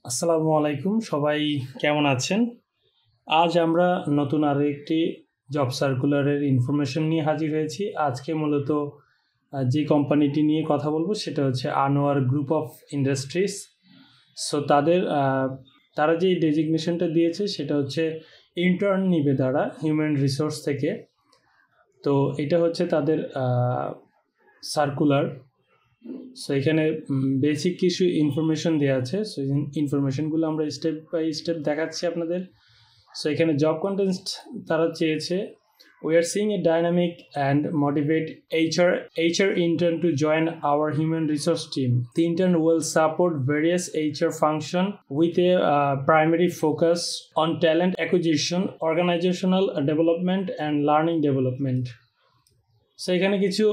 আসসালামু আলাইকুম, সবাই কেমন আছেন? আজ আমরা নতুন আরও একটি জব সার্কুলারের ইনফরমেশন নিয়ে হাজির হয়েছি। আজকে মূলত যে কোম্পানিটি নিয়ে কথা বলবো সেটা হচ্ছে Anwar group of industries. So তারা যে ডেজিগনেশনটা দিয়েছে সেটা হচ্ছে ইন্টার্ন নিবে তারা হিউম্যান রিসোর্স থেকে। তো এটা হচ্ছে তাদের সার্কুলার। সো এখানে বেসিক কিছু ইনফরমেশন দেওয়া আছে। সো ইনফরমেশনগুলো আমরা স্টেপ বাই স্টেপ দেখাচ্ছি আপনাদের। সো এখানে জব কন্টেন্ট তারা চেয়েছে, we are seeing a dynamic and motivate HR intern to join our human resource team. The intern will support various HR function with a primary focus on talent acquisition, organizational development and learning development. So এখানে কিছু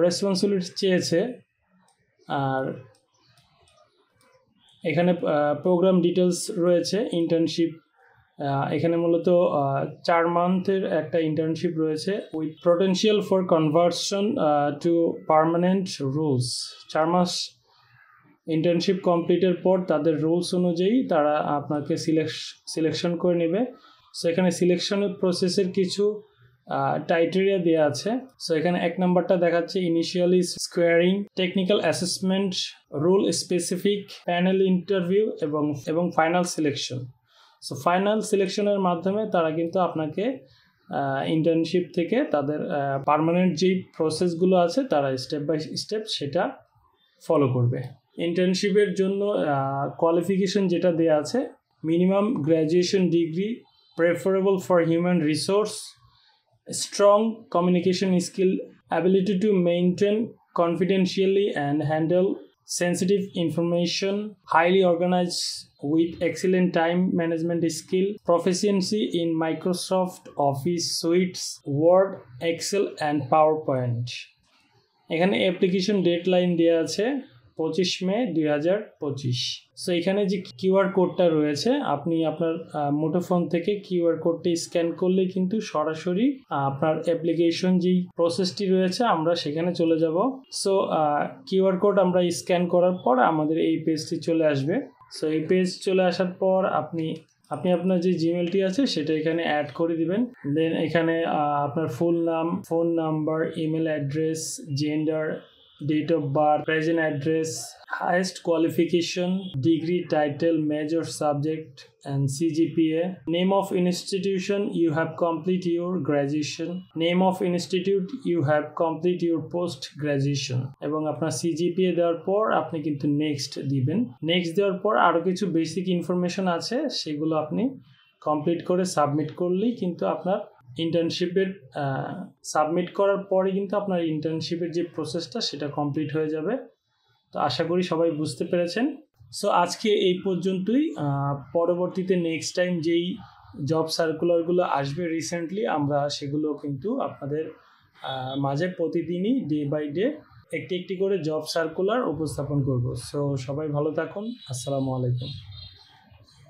responsibility চেয়েছে, আর এখানে programme details রয়েছে। Internship এখানে মূলত 4 মান্থের একটা internship রয়েছে with potential for conversion to permanent roles. 4 মাস ইন্টার্নশিপ কমপ্লিটের পর তাদের রুলস অনুযায়ী তারা আপনাকে সিলেকশন করে নেবে। সো এখানে সিলেকশনের প্রসেসের কিছু টাইটেরিয়া দেওয়া আছে। সো এখানে 1 নাম্বারটা দেখাচ্ছে initially squaring, technical assessment, rule specific, panel interview এবং ফাইনাল সিলেকশন। সো ফাইনাল সিলেকশনের মাধ্যমে তারা কিন্তু আপনাকে ইন্টার্নশিপ থেকে তাদের পার্মানেন্ট যেই প্রসেসগুলো আছে তারা স্টেপ বাই স্টেপ সেটা ফলো করবে। ইন্টার্নশিপের জন্য কোয়ালিফিকেশন যেটা দেওয়া আছে, minimum graduation degree preferable for human resource, strong communication skill, ability to maintain confidentially and handle sensitive information, highly organized with excellent time management skill, proficiency in Microsoft Office suites, Word, Excel and PowerPoint. এখানে application deadline দেওয়া আছে 25 মে 2025। So এখানে যে QR কোডটা রয়েছে, আপনি আপনার মুঠোফোন থেকে কিউআর কোডটি স্ক্যান করলে কিন্তু সরাসরি আপনার অ্যাপ্লিকেশন যেই প্রসেসটি রয়েছে আমরা সেখানে চলে যাব। সো কিউআর কোড আমরা স্ক্যান করার পর আমাদের এই পেজটি চলে আসবে। সো এই পেজ চলে আসার পর আপনি আপনার যে জিমেলটি আছে সেটা এখানে অ্যাড করে দিবেন। দেন এখানে আপনার ফুল নাম, phone number, email address, gender, date of birth, present address, highest qualification, degree, title, major subject and CGPA, name of institution you have complete your graduation, name of institute you have complete your post graduation এবং আপনার CGPA দেওয়ার পর আপনি কিন্তু next দিবেন। Next দেওয়ার পর আরও কিছু বেসিক ইনফরমেশন আছে, সেগুলো আপনি কমপ্লিট করে সাবমিট করলেই কিন্তু আপনার ইন্টার্নশিপের সাবমিট করার পরে কিন্তু আপনার ইন্টার্নশিপের যে প্রসেসটা সেটা কমপ্লিট হয়ে যাবে। তো আশা করি সবাই বুঝতে পেরেছেন। সো আজকে এই পর্যন্তই। পরবর্তীতে নেক্সট টাইম যেই জব সার্কুলারগুলো আসবে রিসেন্টলি, আমরা সেগুলো কিন্তু আপনাদের মাঝে প্রতিদিনই ডে বাই ডে একটি করে জব সার্কুলার উপস্থাপন করব। সো সবাই ভালো থাকুন। আসসালামু আলাইকুম।